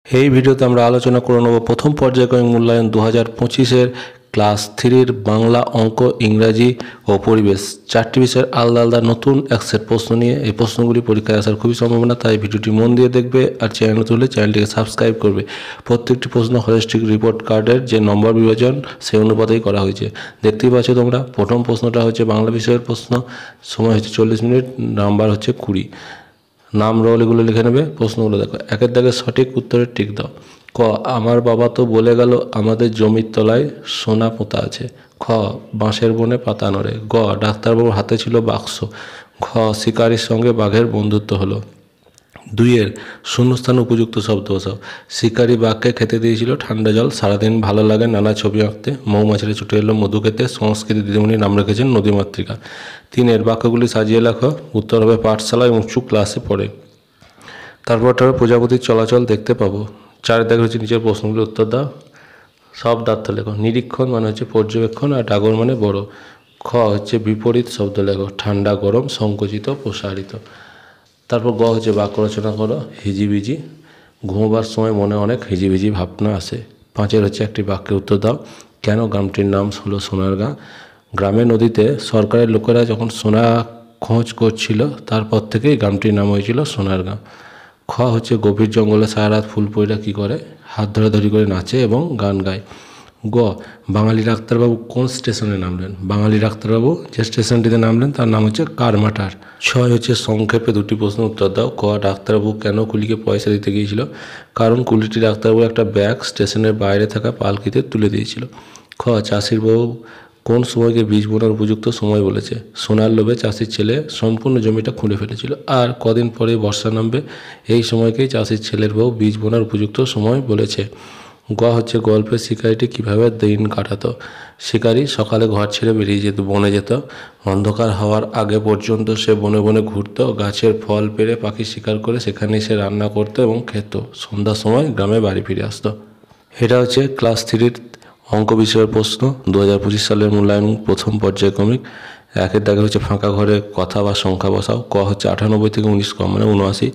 এই ভিডিওতে আমরা আলোচনা করে নেব প্রথম পর্যায়ক্রমিক মূল্যায়ন 2025-এর ক্লাস 3-এর বাংলা, অঙ্ক, ইংরাজি ও পরিবেশ চারটি বিষয়ের আলাদা আলাদা নতুন এক সেট প্রশ্ন নিয়ে। এই প্রশ্নগুলি পরীক্ষায় আসার খুবই সম্ভাবনা, তাই ভিডিওটি মন দিয়ে দেখবে আর চ্যানেল তুলে চ্যানেলটিকে সাবস্ক্রাইব করবে। প্রত্যেকটি প্রশ্ন হলিস্টিক রিপোর্ট কার্ডের যে নম্বর বিভাজন সেই অনুপাতেই করা হয়েছে। দেখতেই পাচ্ছ তোমরা, প্রথম প্রশ্নটা হচ্ছে বাংলা বিষয়ের প্রশ্ন, সময় হচ্ছে 40 মিনিট, নাম্বার হচ্ছে 20। নাম রোল এগুলো লিখে নেবে। প্রশ্নগুলো দেখো, একের দাগে সঠিক উত্তরের টিক দাও। ক, আমার বাবা তো বলে গেল আমাদের জমির তলায় সোনা পোঁতা আছে। খ, বাঁশের বনে পাতা নড়ে। গ, ডাক্তারবাবুর হাতে ছিল বাক্স। ঘ, শিকারির সঙ্গে বাঘের বন্ধুত্ব হলো। 2-এর শূন্যস্থান উপযুক্ত শব্দ বসাও। শিকারি বাঘকে খেতে দিয়েছিল ঠান্ডা জল, সারাদিন ভালো লাগে নানা ছবি আঁকতে, মৌমাছিরা ছুটে এলো মধু খেতে, সংস্কৃতি দিদিমণি নাম রেখেছেন নদীমাতৃকা। 3-এর বাক্যগুলি সাজিয়ে লেখো। উত্তর হবে পাঠশালা এবং উঁচু ক্লাসে পড়ে। তারপরটা হবে প্রজাপতির চলাচল দেখতে পাবো। 4 দাগে হচ্ছে নিচের প্রশ্নগুলির উত্তর দাও। সব অর্থ লেখো। নিরীক্ষণ মানে হচ্ছে পর্যবেক্ষণ, আর ডাগর মানে বড়। খ হচ্ছে বিপরীত শব্দ লেখো। ঠান্ডা গরম, সংকুচিত প্রসারিত। তারপর গ হচ্ছে বাক্য রচনা করো। হিজিবিজি, ঘুমোবার সময় মনে অনেক হিজিবিজি ভাবনা আসে। 5-এর হচ্ছে একটি বাক্যের উত্তর দাও। কেন গ্রামটির নাম হলো সোনারগাঁ? গ্রামের নদীতে সরকারের লোকেরা যখন সোনা খোঁজ করছিল, তারপর থেকেই গ্রামটির নাম হয়েছিল সোনারগাঁ। খ হচ্ছে গভীর জঙ্গলে সারা রাত ফুলপরিরা কী করে? হাত ধরাধরি করে নাচে এবং গান গায়। গ, বাঙালি ডাক্তারবাবু কোন স্টেশনে নামলেন? বাঙালি ডাক্তারবাবু যে স্টেশনটিতে নামলেন তার নাম হচ্ছে কারমাটার। 6 হচ্ছে সংক্ষেপে 2টি প্রশ্ন উত্তর দাও। ক, ডাক্তারবাবু কেন কুলিকে পয়সা দিতে গিয়েছিল? কারণ কুলিটি ডাক্তারবাবু একটা ব্যাগ স্টেশনের বাইরে থাকা পালকিতে তুলে দিয়েছিল। খ, চাষির বউ কোন সময়কে বীজ বোনার উপযুক্ত সময় বলেছে? সোনার লোভে চাষির ছেলে সম্পূর্ণ জমিটা খুঁড়ে ফেলেছিল, আর কদিন পরে বর্ষা নামবে, এই সময়কেই চাষির ছেলের বউ বীজ বোনার উপযুক্ত সময় বলেছে। গ হচ্ছে গল্পের শিকারিটি কীভাবে দিন কাটাতো? শিকারি সকালে ঘর ছেড়ে বেরিয়ে যেত, বনে যেত। অন্ধকার হওয়ার আগে পর্যন্ত সে বনে বনে ঘুরতো, গাছের ফল পেড়ে পাখি শিকার করে সেখানেই সে রান্না করতো এবং খেত। সন্ধ্যার সময় গ্রামে বাড়ি ফিরে আসতো। এটা হচ্ছে ক্লাস 3-র অঙ্ক বিষয়ের প্রশ্ন, 2025 সালের মূল্যায়ন প্রথম পর্যায়ক্রমিক। 1-এর দাগে হচ্ছে ফাঁকা ঘরে কথা বা সংখ্যা বসাও। ক হচ্ছে 98 থেকে 19 কম মানে 79।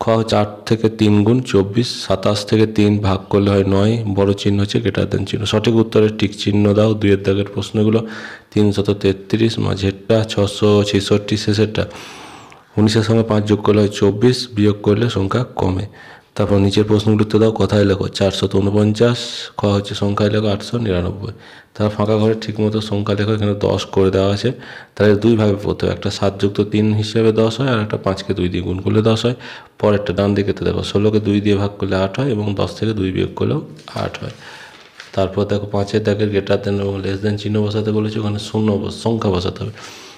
খ হচ্ছে 8 থেকে 3 গুণ 24। 27 থেকে 3 ভাগ করলে হয় 9। বড় চিহ্ন হচ্ছে গ্রেটার দেন চিহ্ন। সঠিক উত্তরের টিক চিহ্ন দাও। 2-এর দাগের প্রশ্নগুলো 333, মাঝেরটা 666, শেষেরটা 19-এর সঙ্গে 5 যোগ করলে হয় 24, বিয়োগ করলে সংখ্যা কমে। তারপর নিচের প্রশ্নগুলো উত্তর দাও। কথায় লেখো 449। খ হচ্ছে সংখ্যায় লেখো 899। তারপর ফাঁকা ঘরে ঠিকমতো সংখ্যা লেখো। এখানে 10 করে দেওয়া আছে, তাহলে 2 ভাগে পড়তে হয়। একটা 7 যুক্ত 3 হিসেবে 10 হয়, আর একটা 5কে 2 দিয়ে গুণ করলে 10 হয়। পরেরটা ডান দিকে তো দেখো 16কে 2 দিয়ে ভাগ করলে 8 হয়, এবং 10 থেকে 2 বিয়োগ করলেও 8 হয়। তারপর দেখো 5-এর দাগের গ্রেটার দেন এবং লেস দেন চিহ্ন বসাতে বলেছে, ওখানে শূন্য সংখ্যা বসাতে হবে।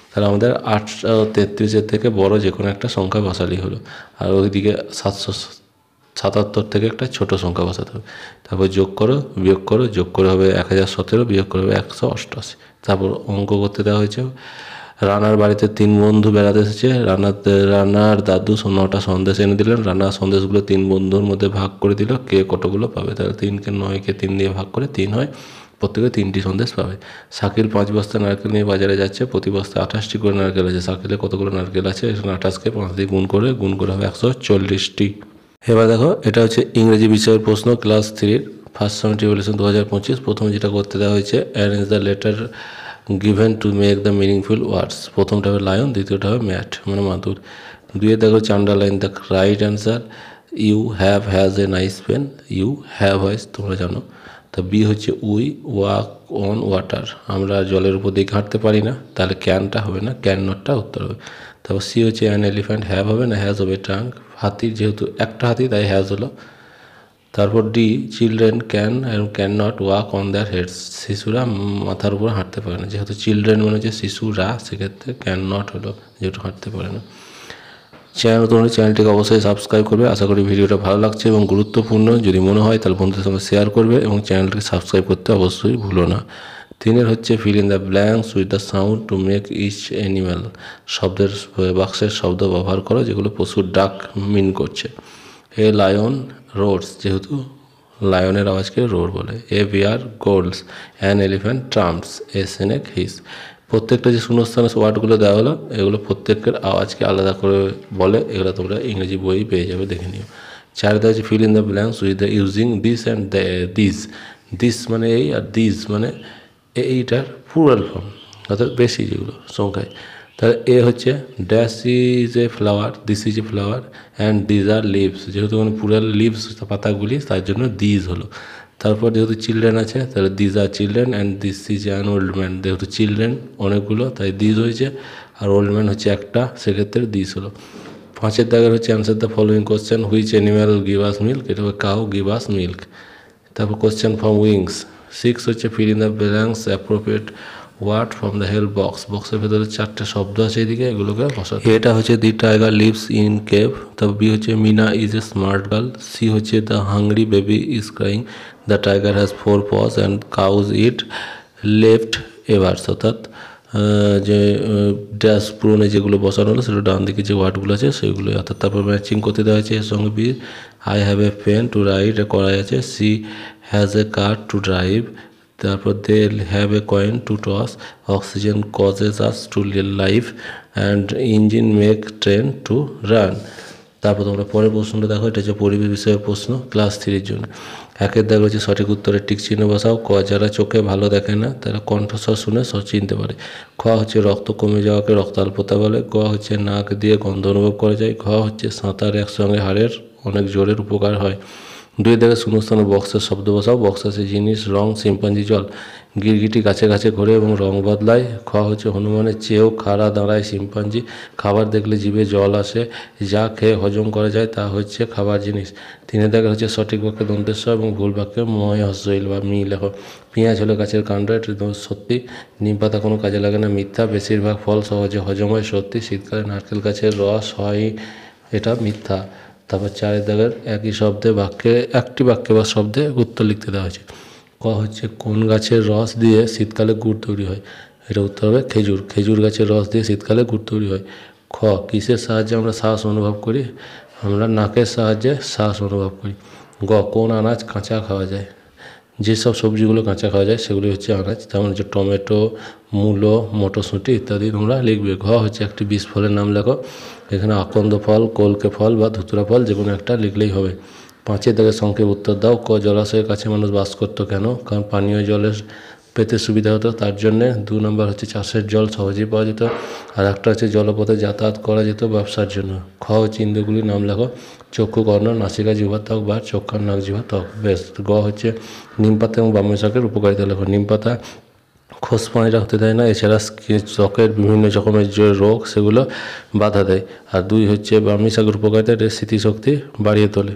তাহলে আমাদের 833-এর থেকে বড় যে কোনো একটা সংখ্যা বসালেই হলো, আর ওইদিকে 777 থেকে একটা ছোট সংখ্যা বসাতে হবে। তারপর যোগ করো, বিয়োগ করো, যোগ করে হবে 1017, বিয়োগ করে হবে 188। তারপর অঙ্ক করতে দেওয়া হয়েছে। রানার বাড়িতে 3 বন্ধু বেড়াতে এসেছে। রানার দাদু 9টা সন্দেশ এনে দিলেন। রানা সন্দেশগুলো 3 বন্ধুর মধ্যে ভাগ করে দিল, কে কতগুলো পাবে? তাহলে 3কে 9কে 3 দিয়ে ভাগ করে 3 হয়, প্রত্যেকে 3টি সন্দেশ পাবে। শাকিল 5 বস্তা নারকেল নিয়ে বাজারে যাচ্ছে, প্রতি বস্তায় 28টি করে নারকেল আছে। শাকিলে কতগুলো নারকেল আছে? এখানে 28কে 5 দিয়ে গুণ করে হবে 140টি। এবার দেখো, এটা হচ্ছে ইংরেজি বিষয়ের প্রশ্ন, ক্লাস 3-র ফার্স্ট সামেটিভ ইভ্যালুয়েশন 2025। প্রথমে যেটা করতে দেওয়া হয়েছে, arrange the letter given to make the meaningful ওয়ার্ডস। প্রথমটা হবে লায়ন, দ্বিতীয়টা হবে ম্যাট মানে মাদুর। 2-এর দেখো হচ্ছে underline the right answer. You have has a nice pen. You have হয় তোমরা জানো। তা বি হচ্ছে উই ওয়াক অন ওয়াটার। আমরা জলের উপর দিয়ে হাঁটতে পারি না, তাহলে ক্যানটা হবে না, ক্যান নটটা উত্তর হবে। তারপর সি হচ্ছে অ্যান এলিফ্যান্ট। হ্যাভ হবে না, হ্যাজ হবে। ট্রাঙ্ক, হাতির যেহেতু একটা হাতি তাই হ্যাজ হলো। তারপর ডি, চিলড্রেন ক্যান এবং cannot walk on their heads. শিশুরা মাথার উপর হাঁটতে পারে না, যেহেতু চিলড্রেন মানে হচ্ছে শিশুরা, সেক্ষেত্রে ক্যান নট হলো, যেহেতু হাঁটতে পারে না। চ্যানেল তোমরা চ্যানেলটিকে অবশ্যই সাবস্ক্রাইব করবে। আশা করি ভিডিওটা ভালো লাগছে এবং গুরুত্বপূর্ণ। যদি মনে হয় তাহলে বন্ধুদের সঙ্গে শেয়ার করবে এবং চ্যানেলটিকে সাবস্ক্রাইব করতে অবশ্যই ভুলো না। 3-এর হচ্ছে fill in the blanks with the sound to make each animal. শব্দের বাক্সের শব্দ ব্যবহার করো যেগুলো পশুর ডাক মিন করছে। এ লায়ন রোডস, যেহেতু লায়নের আওয়াজকে রোড বলে। A bear growls, an elephant trumpets, a snake hiss. প্রত্যেকটা যে শূন্যস্থানে ওয়ার্ডগুলো দেওয়া হলো, এগুলো প্রত্যেকের আওয়াজকে আলাদা করে বলে। এগুলো তোমরা ইংরেজি বই পেয়ে যাবে, দেখে নিও। চার দেওয়া আছে feel in the blanks with the using this and this. This মানে এই, আর দিস মানে এইটার প্লুরাল ফর্ম, অর্থাৎ বেশি যেগুলো সংখ্যায়। তাহলে এ হচ্ছে dash is a flower, this is a flower and these are leaves, যেহেতু মানে প্লুরাল লিভস পাতাগুলি, তার জন্য দিজ হলো। তারপর যেহেতু চিলড্রেন আছে তাহলে these our children and this is an old man, যেহেতু চিলড্রেন অনেকগুলো তাই দিজ হয়েছে, আর ওল্ড ম্যান হচ্ছে একটা, সেক্ষেত্রে দিস হলো। পাঁচের দাগের হচ্ছে answer the following question, which animal give us milk, এটা হবে কাউ গিভ আস মিল্ক। তারপর কোশ্চেন ফ্রম উইংস। 6 হচ্ছে fill in the blanks appropriate word from the help box, বক্সের ভেতরে 4টে শব্দ আছে এদিকে, এগুলোকে বসাতে। এটা হচ্ছে the tiger lives in cave, তারপর বি হচ্ছে Mina is a smart girl, C হচ্ছে the hungry baby is crying, the tiger has 4 paws and cows eat leftovers, অর্থাৎ যে ড্যাশ পুরনো যেগুলো বসানো হলো সেটা ডান দিকে যে ওয়ার্ডগুলো আছে সেগুলো, অর্থাৎ তারপর ম্যাচিং করতে দেওয়া হয়েছে এর সঙ্গে B. I have a pen to write করা আছে, C has a car to drive, তারপর they have a coin to toss, oxygen causes us to life and engine make train to run. তারপর তোমরা পরের প্রশ্নটা দেখো, এটা হচ্ছে পরিবেশ বিষয়ের প্রশ্ন ক্লাস 3-র জন্য। একের দাগ হচ্ছে সঠিক উত্তরে টিক চিহ্ন বসাও। ক, যারা চোখে ভালো দেখে না তারা কণ্ঠস্বর শুনে চিনতে পারে। খ হচ্ছে রক্ত কমে যাওয়াকে রক্তাল্পতা বলে। গ হচ্ছে নাক দিয়ে গন্ধ অনুভব করা যায়। ঘ হচ্ছে সাঁতার একসঙ্গে হাড়ের অনেক জোরের উপকার হয়। 2 দাগে শূন্যস্থানে বক্সের শব্দ বসাও। বক্স আছে জিনিস, রং, শিম্পাঞ্জি, জল। গিরগিটি গাছে গাছে ঘোরে এবং রং বদলায়। খ হচ্ছে হনুমানের চেয়েও খাড়া দাঁড়ায় শিম্পাঞ্জি। খাবার দেখলে জিভে জল আসে, যা খেয়ে হজম করা যায় তা হচ্ছে খাবার জিনিস। 3 দাগে হচ্ছে সঠিক বাক্যে দন্তেশ্ব এবং ভুল বাক্যে ময় হস্যইল বা মি লেখো। পেঁয়াজ হলো গাছের কাণ্ড, এটা সত্যি। নিম পাতা কোনো কাজে লাগে না, মিথ্যা। বেশিরভাগ ফল সহজে হজম হয়, সত্যি। শীতকালে নারকেল গাছের রস হয়, এটা মিথ্যা। তারপর 4 দাগের একই শব্দে বাক্যে একটি বাক্যে বা শব্দে উত্তর লিখতে দেওয়া হয়েছে। ক হচ্ছে কোন গাছের রস দিয়ে শীতকালে গুড় তৈরি হয়, এটা উত্তর হবে খেজুর। খেজুর গাছের রস দিয়ে শীতকালে গুড় তৈরি হয়। খ, কিসের সাহায্যে আমরা শ্বাস অনুভব করি, আমরা নাকের সাহায্যে শ্বাস অনুভব করি। গ, কোন আনাজ কাঁচা খাওয়া যায়, যেসব সবজিগুলো কাঁচা খাওয়া যায় সেগুলি হচ্ছে আনাজ, তেমন হচ্ছে টমেটো, মূলো, মটরশুঁটি ইত্যাদি তোমরা লিখবে। ঘ হচ্ছে একটি বিষ ফলের নাম লেখো, এখানে আকন্দ ফল, কলকে ফল বা ধুতুরা ফল যে কোনো একটা লিখলেই হবে। 5 দাগের সংক্ষেপ উত্তর দাও। ক, জলাশয়ের কাছে মানুষ বাস করতো কেন, কারণ পানীয় জলের পেতে সুবিধা হতো তার জন্যে। 2 নম্বর হচ্ছে চাষের জল সহজেই পাওয়া যেত, আর একটা হচ্ছে জলপথে যাতায়াত করা যেত ব্যবসার জন্য। খ হচ্ছে ইন্দ্রিয়গুলির নাম লেখো, চক্ষু, কর্ণ, নাসিকা, জিহ্বা, ত্বক বা চক্ষু, নাক, জিহ্বা, ত্বক। বেশ। গ হচ্ছে নিম পাতা এবং ব্রাহ্মী শাকের উপকারিতা লেখো। নিম পাতা খোস পানি রাখতে দেয় না, এছাড়া ত্বকের বিভিন্ন রকমের যে রোগ সেগুলো বাধা দেয়। আর 2 হচ্ছে ব্রাহ্মী শাকের উপকারিতা, এটা স্মৃতিশক্তি বাড়িয়ে তোলে।